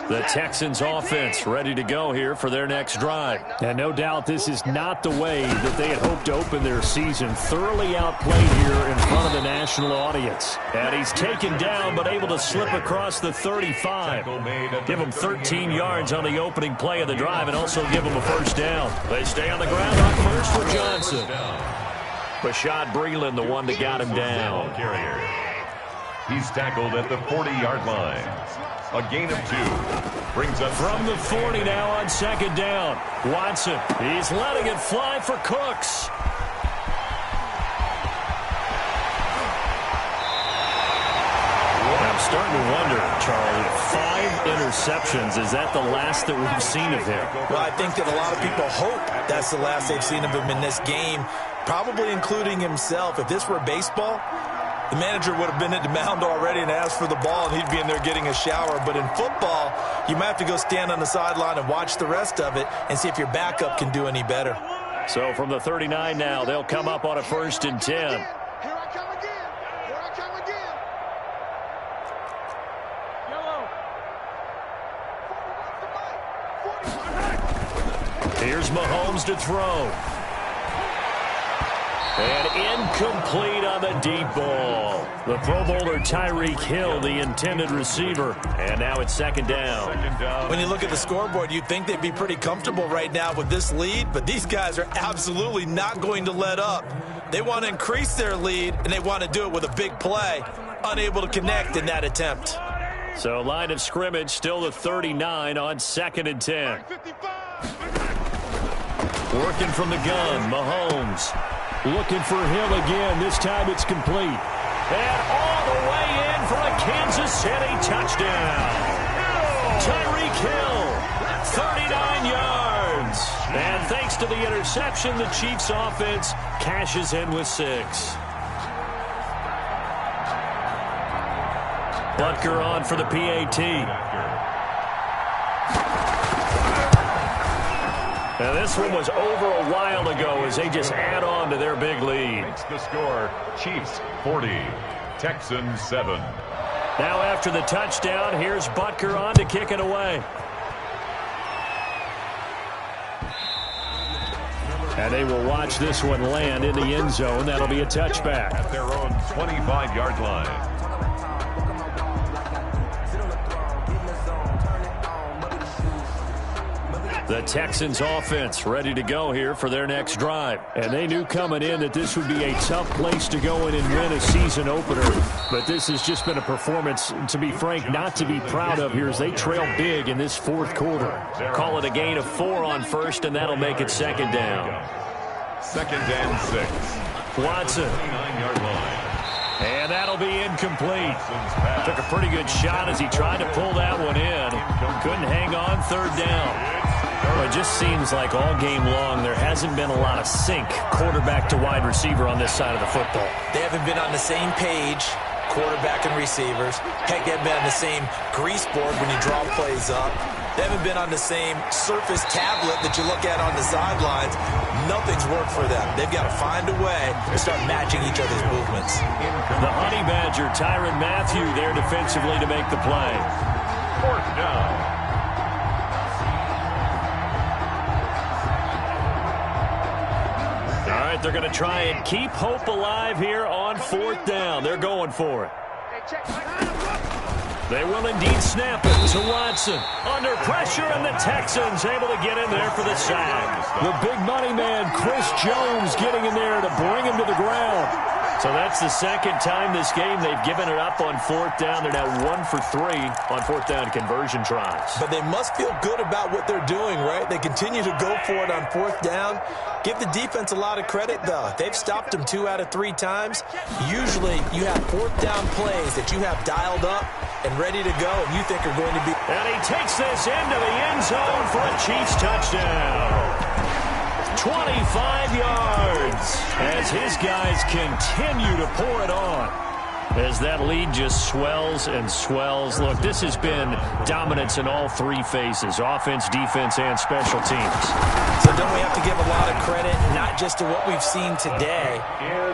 The Texans offense ready to go here for their next drive. And no doubt this is not the way that they had hoped to open their season. Thoroughly outplayed here in front of the national audience. And he's taken down but able to slip across the 35. Give him 13 yards on the opening play of the drive and also give him a first down. They stay on the ground on first for Johnson. Bashad Breeland, the one that got him down. He's tackled at the 40-yard line. A gain of 2 brings up from the 40 now on second down. Watson, he's letting it fly for Cooks. I'm starting to wonder, Charlie, 5 interceptions. Is that the last that we've seen of him? Well, I think that a lot of people hope that's the last they've seen of him in this game, probably including himself. If this were baseball, the manager would have been at the mound already and asked for the ball, and he'd be in there getting a shower. But in football, you might have to go stand on the sideline and watch the rest of it and see if your backup can do any better. So from the 39 now, they'll come up on a 1st and 10. Here I come again. Here I come again. Yellow. Here's Mahomes to throw. And incomplete on the deep ball. The Pro Bowler Tyreek Hill, the intended receiver. And now it's second down. When you look at the scoreboard, you'd think they'd be pretty comfortable right now with this lead, but these guys are absolutely not going to let up. They want to increase their lead, and they want to do it with a big play. Unable to connect in that attempt. So line of scrimmage still the 39 on 2nd and 10. Working from the gun, Mahomes. Looking for Hill again. This time it's complete. And all the way in for a Kansas City touchdown. Tyreek Hill, 39 yards. And thanks to the interception, the Chiefs offense cashes in with 6. Butker on for the PAT. Now this one was over a while ago as they just add on to their big lead. Makes the score, Chiefs 40, Texans 7. Now after the touchdown, here's Butker on to kick it away. And they will watch this one land in the end zone. That'll be a touchback. At their own 25-yard line. The Texans offense ready to go here for their next drive. And they knew coming in that this would be a tough place to go in and win a season opener. But this has just been a performance, to be frank, not to be proud of here as they trail big in this fourth quarter. Call it a gain of 4 on first, and that'll make it second down. 2nd and 6. Watson. 29-yard line. And that'll be incomplete. Took a pretty good shot as he tried to pull that one in. Couldn't hang on, 3rd down. Well, it just seems like all game long there hasn't been a lot of sync quarterback to wide receiver on this side of the football. They haven't been on the same page, quarterback and receivers. Heck, they haven't been on the same grease board when you draw plays up. They haven't been on the same surface tablet that you look at on the sidelines. Nothing's worked for them. They've got to find a way to start matching each other's movements. The Honey Badger, Tyrann Mathieu, there defensively to make the play. 4th down. All right, they're going to try and keep hope alive here on 4th down. They're going for it. They will indeed snap it to Watson. Under pressure, and the Texans able to get in there for the sack. The big money man, Chris Jones, getting in there to bring him to the ground. So that's the second time this game they've given it up on 4th down. They're now 1 for 3 on 4th down conversion tries. But they must feel good about what they're doing, right? They continue to go for it on 4th down. Give the defense a lot of credit, though. They've stopped them 2 out of 3 times. Usually you have 4th down plays that you have dialed up and ready to go, and you think are going to be... And he takes this into the end zone for a Chiefs touchdown. 25 yards as his guys continue to pour it on. As that lead just swells and swells. Look, this has been dominance in all 3 phases, offense, defense, and special teams. So don't we have to give a lot of credit, not just to what we've seen today,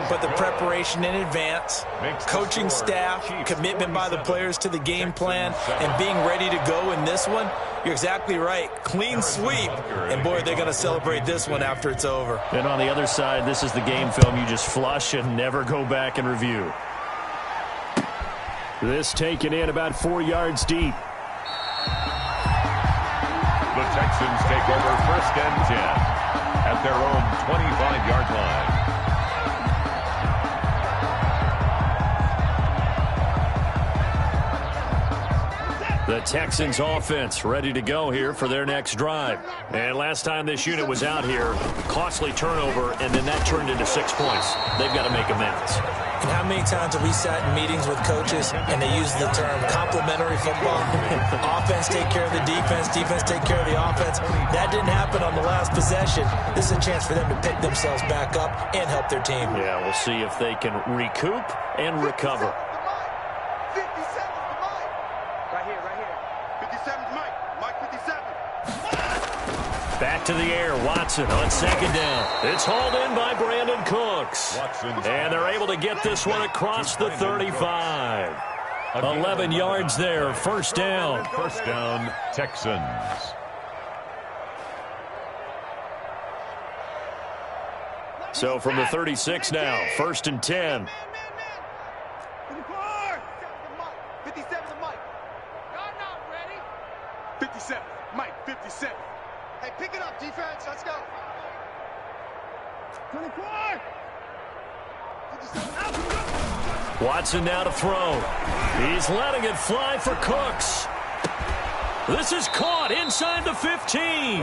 but the preparation in advance, coaching staff, commitment by the players to the game plan, and being ready to go in this one? You're exactly right. Clean sweep. And, boy, they're going to celebrate this one after it's over. And on the other side, this is the game film you just flush and never go back and review. This taken in about 4 yards deep. The Texans take over 1st and 10 at their own 25-yard line. The Texans offense ready to go here for their next drive. And last time this unit was out here, costly turnover, and then that turned into 6 points. They've got to make amends. And how many times have we sat in meetings with coaches and they use the term complementary football? Offense take care of the defense, defense take care of the offense. That didn't happen on the last possession. This is a chance for them to pick themselves back up and help their team. Yeah, we'll see if they can recoup and recover. Back to the air, Watson on 2nd down. It's hauled in by Brandon Cooks. And they're able to get this one across the 35. 11 yards there, 1st down. 1st down, Texans. So from the 36 now, 1st and 10. 57, Mike, 57. Hey, pick it up, defense. Let's go. 24. Watson now to throw. He's letting it fly for Cooks. This is caught inside the 15.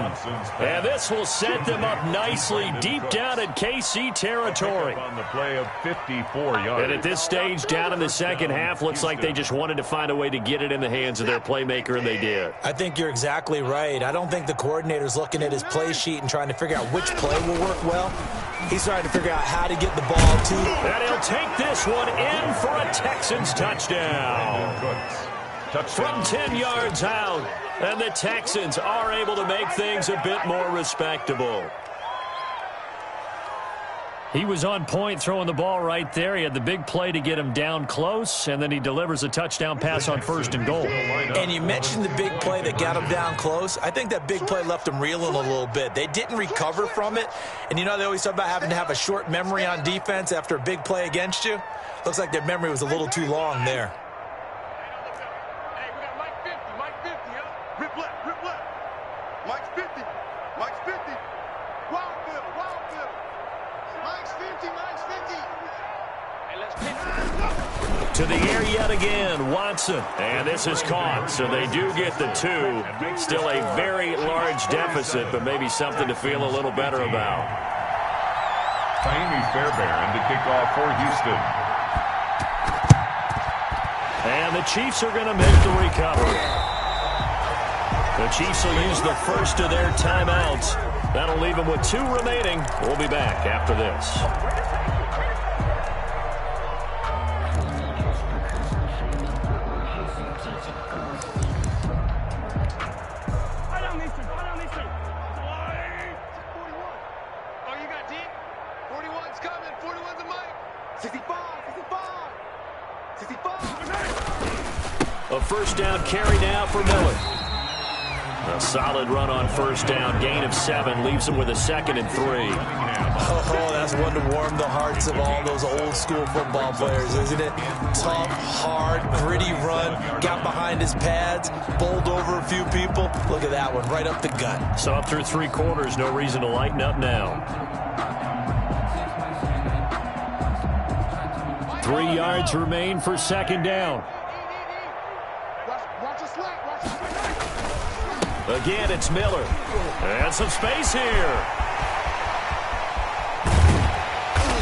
And this will set them up nicely deep down in KC territory. On the play of 54 yards. And at this stage, down in the second half, looks like they just wanted to find a way to get it in the hands of their playmaker, and they did. I think you're exactly right. I don't think the coordinator's looking at his play sheet and trying to figure out which play will work well. He's trying to figure out how to get the ball to. And he'll take this one in for a Texans touchdown. From 10 yards out, and the Texans are able to make things a bit more respectable. He was on point throwing the ball right there. He had the big play to get him down close, and then he delivers a touchdown pass on 1st and goal. And you mentioned the big play that got him down close. I think that big play left him reeling a little bit. They didn't recover from it. And you know they always talk about having to have a short memory on defense after a big play against you. Looks like their memory was a little too long there. To the air yet again, Watson. And this is caught, so they do get the 2. Still a very large deficit, but maybe something to feel a little better about. Jaime Fairbairn to kick off for Houston. And the Chiefs are going to make the recovery. The The Chiefs will use the first of their timeouts. That'll leave them with 2 remaining. We'll be back after this. A first down carry now for Miller. A solid run on first down. Gain of 7 leaves him with a 2nd and 3. Oh, that's one to warm the hearts of all those old school football players, isn't it? Tough, hard, gritty run. Got behind his pads, bowled over a few people. Look at that one, right up the gut. So up through 3 quarters, no reason to lighten up now. 3 yards remain for 2nd down. Again, it's Miller. And some space here.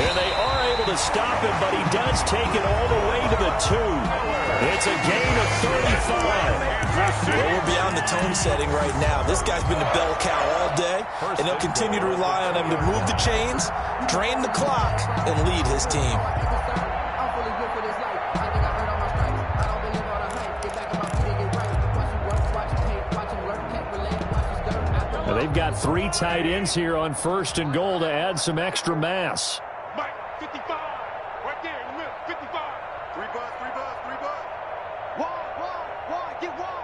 And they are able to stop him, but he does take it all the way to the 2. It's a gain of 35. Well, we're beyond the tone setting right now. This guy's been the bell cow all day, and they'll continue to rely on him to move the chains, drain the clock, and lead his team. They've got 3 tight ends here on 1st and goal to add some extra mass. Mike, 55. Right there in the middle. 55. 3 buzz, 3 buzz, 3 buzz. Wall, get wall.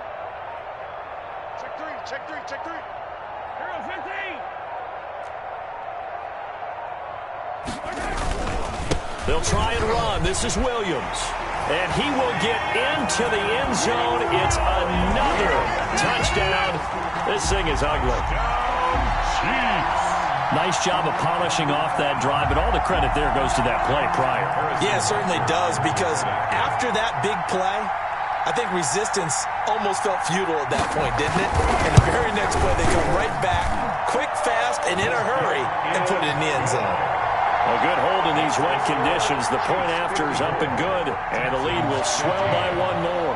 Check 3, check 3, check 3. Hero 15. They'll try and run. This is Williams. And he will get into the end zone. It's another touchdown. This thing is ugly. Nice job of polishing off that drive, but all the credit there goes to that play prior. Yeah, it certainly does, because after that big play, I think resistance almost felt futile at that point, didn't it? And the very next play, they come right back, quick, fast, and in a hurry, and put it in the end zone. A good hold in these wet conditions. The point after is up and good, and the lead will swell by 1 more.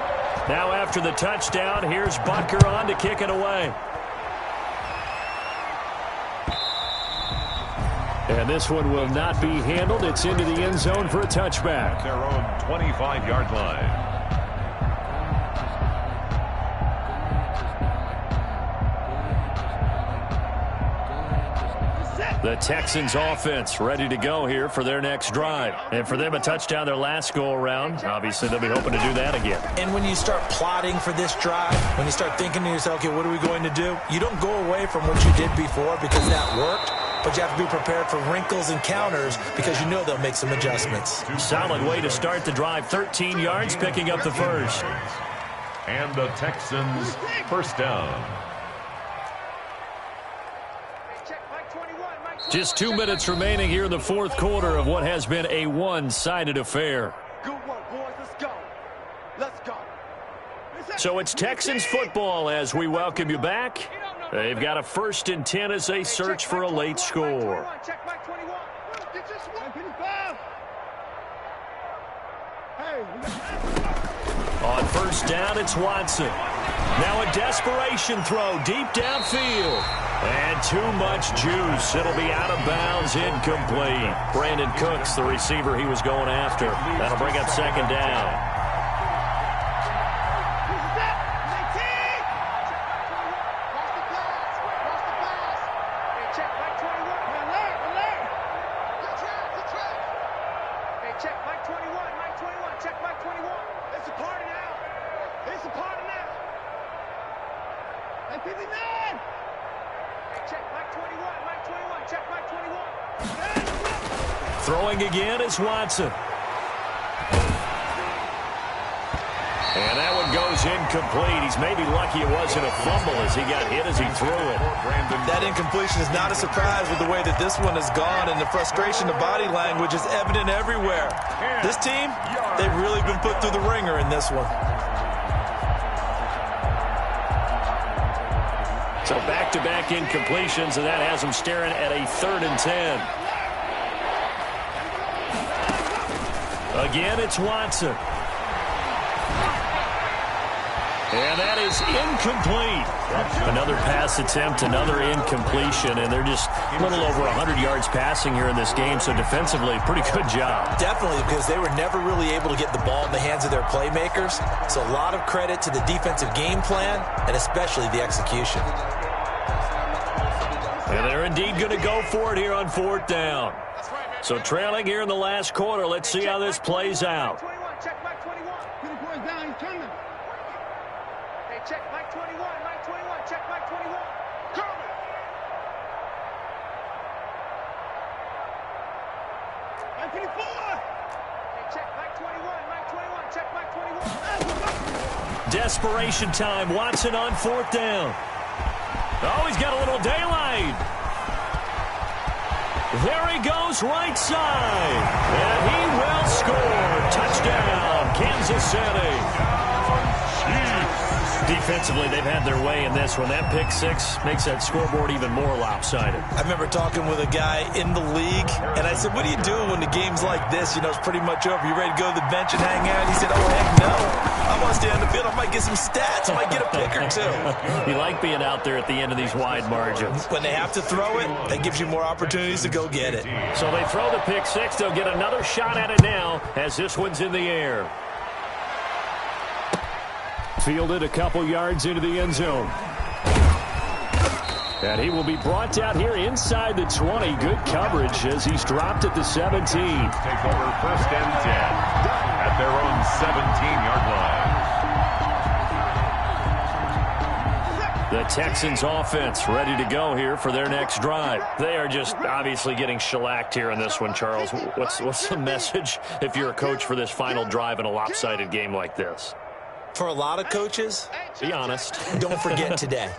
Now after the touchdown, here's Butker on to kick it away. And this one will not be handled. It's into the end zone for a touchback. Their own 25-yard line. The Texans offense ready to go here for their next drive. And for them, a touchdown their last go-around. Obviously, they'll be hoping to do that again. And when you start plotting for this drive, when you start thinking to yourself, okay, what are we going to do? You don't go away from what you did before because that worked, but you have to be prepared for wrinkles and counters because you know they'll make some adjustments. Solid way to start the drive. 13 yards, picking up the first. And the Texans first down. Just 2 minutes remaining here in the 4th quarter of what has been a one-sided affair. Good work, boys. Let's go. Let's go. So it's Texans football as we welcome you back. They've got a 1st and 10 as they search for a late score. Check Mike 21. Get this one. On first down, it's Watson. Now a desperation throw deep downfield. And too much juice. It'll be out of bounds, incomplete. Brandon Cooks, the receiver he was going after. That'll bring up 2nd down. Throwing again is Watson. And that one goes incomplete. He's maybe lucky it wasn't a fumble as he got hit as he threw it. That incompletion is not a surprise with the way that this one has gone, and the frustration of body language is evident everywhere. This team, they've really been put through the ringer in this one. So back-to-back incompletions, and that has them staring at a 3rd and 10. Again, it's Watson. And that is incomplete. Another pass attempt, another incompletion, and they're just a little over 100 yards passing here in this game, so defensively, pretty good job. Definitely, because they were never really able to get the ball in the hands of their playmakers, so a lot of credit to the defensive game plan, and especially the execution. And they're indeed going to go for it here on 4th down. So trailing here in the last quarter, let's see how this plays out. Check Mike 21. 24 down, he's coming. Hey, check Mike 21, Mike 21, check Mike 21. Coming. Mike 24. Hey, check Mike 21, Mike 21, check Mike 21. Desperation time. Watson on 4th down. Oh, he's got a little daylight. There he goes, right side. And he will score. Touchdown, Kansas City. Defensively, they've had their way in this one. That pick six makes that scoreboard even more lopsided. I remember talking with a guy in the league, and I said, what do you do when the game's like this? You know, it's pretty much over. You ready to go to the bench and hang out? He said, oh, heck no. I want to stay on the field. I might get some stats. I might get a pick or two. You like being out there at the end of these wide margins. When they have to throw it, that gives you more opportunities to go get it. So they throw the pick six. They'll get another shot at it now as this one's in the air. Fielded a couple yards into the end zone. And he will be brought down here inside the 20. Good coverage as he's dropped at the 17. Take over 1st and 10 at their own 17-yard line. The Texans offense ready to go here for their next drive. They are just obviously getting shellacked here in this one, Charles. What's the message if you're a coach for this final drive in a lopsided game like this? For a lot of coaches, be honest. Don't forget today.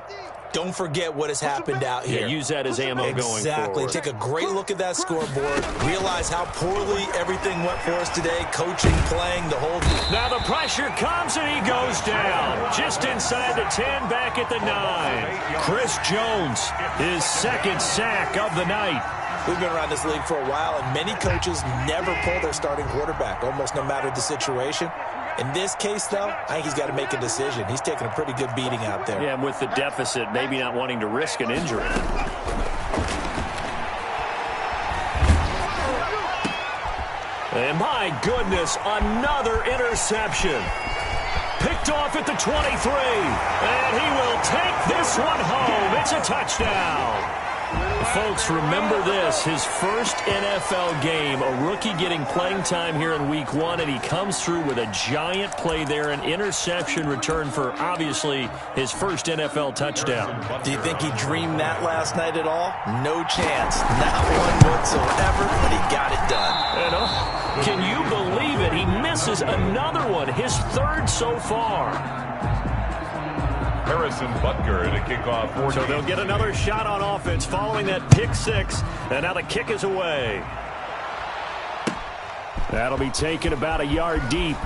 Don't forget what has happened out here. Yeah, use that as ammo going forward. Exactly. Take a great look at that scoreboard. Realize how poorly everything went for us today. Coaching, playing, the whole... Now the pressure comes and he goes down. Just inside the 10, back at the 9. Chris Jones, his second sack of the night. We've been around this league for a while, and many coaches never pull their starting quarterback, almost no matter the situation. In this case, though, I think he's got to make a decision. He's taking a pretty good beating out there. Yeah, and with the deficit, maybe not wanting to risk an injury. And my goodness, another interception. Picked off at the 23. And he will take this one home. It's a touchdown. Folks, remember this, his first NFL game, a rookie getting playing time here in week 1, and he comes through with a giant play there, an interception return for, obviously, his first NFL touchdown. Do you think he dreamed that last night at all? No chance. Not one whatsoever, but he got it done. And, can you believe it? He misses another one, his third so far. Harrison Butker to kick off. So they'll get another shot on offense following that pick six, and now the kick is away. That'll be taken about a yard deep.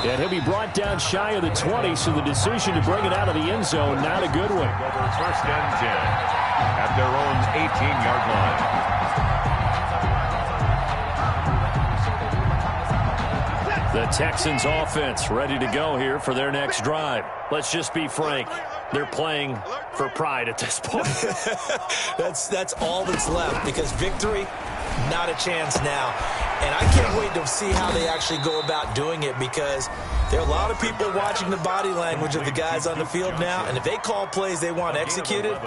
And he'll be brought down shy of the 20, so the decision to bring it out of the end zone, not a good one. Over 1st and 10 at their own 18-yard line. The Texans offense ready to go here for their next drive. Let's just be frank. They're playing for pride at this point. That's all that's left, because victory, not a chance now. And I can't wait to see how they actually go about doing it, because there are a lot of people watching the body language of the guys on the field now, and if they call plays they want executed,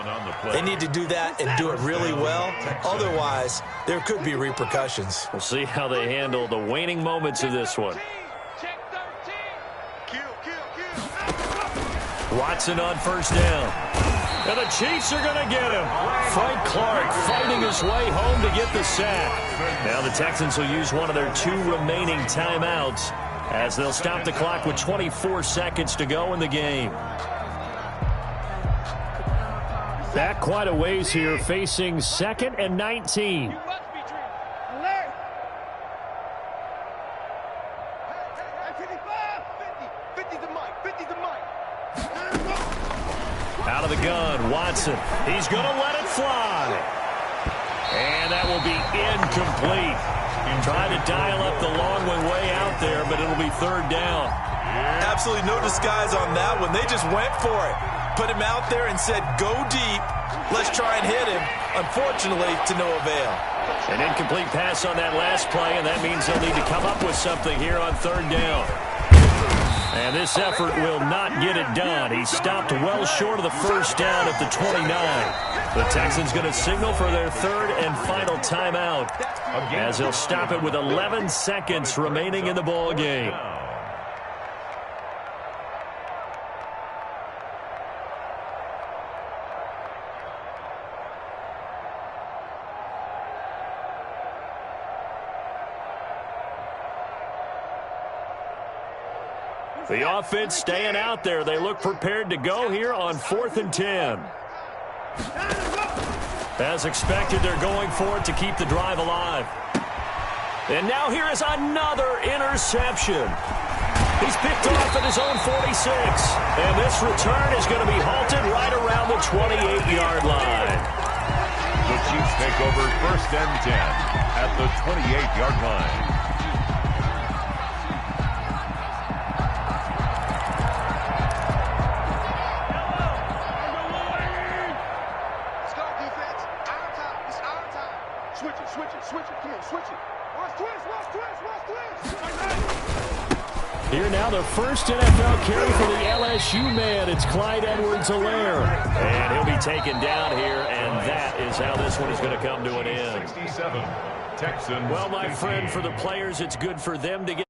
they need to do that and do it really well. Otherwise, there could be repercussions. We'll see how they handle the waning moments of this one. Watson on 1st down. And the Chiefs are going to get him. Frank Clark fighting his way home to get the sack. Now the Texans will use one of their 2 remaining timeouts as they'll stop the clock with 24 seconds to go in the game. Back quite a ways here, facing 2nd and 19. Out of the gun, Watson. He's going to let it fly. And that will be incomplete. Trying to dial up the long way out there, but it'll be third down. Absolutely no disguise on that one. They just went for it. Put him out there and said, go deep. Let's try and hit him. Unfortunately, to no avail. An incomplete pass on that last play, and that means they'll need to come up with something here on third down. And this effort will not get it done. He stopped well short of the first down at the 29. The Texans going to signal for their third and final timeout as they'll stop it with 11 seconds remaining in the ball game. The offense staying out there. They look prepared to go here on 4th and 10. As expected, they're going for it to keep the drive alive. And now here is another interception. He's picked off at his own 46. And this return is going to be halted right around the 28-yard line. The Chiefs take over 1st and 10 at the 28-yard line. Here now, the first NFL carry for the LSU man. It's Clyde Edwards-Helaire. And he'll be taken down here, and that is how this one is going to come to an end. 67, Texans. Well, my friend, for the players, it's good for them to get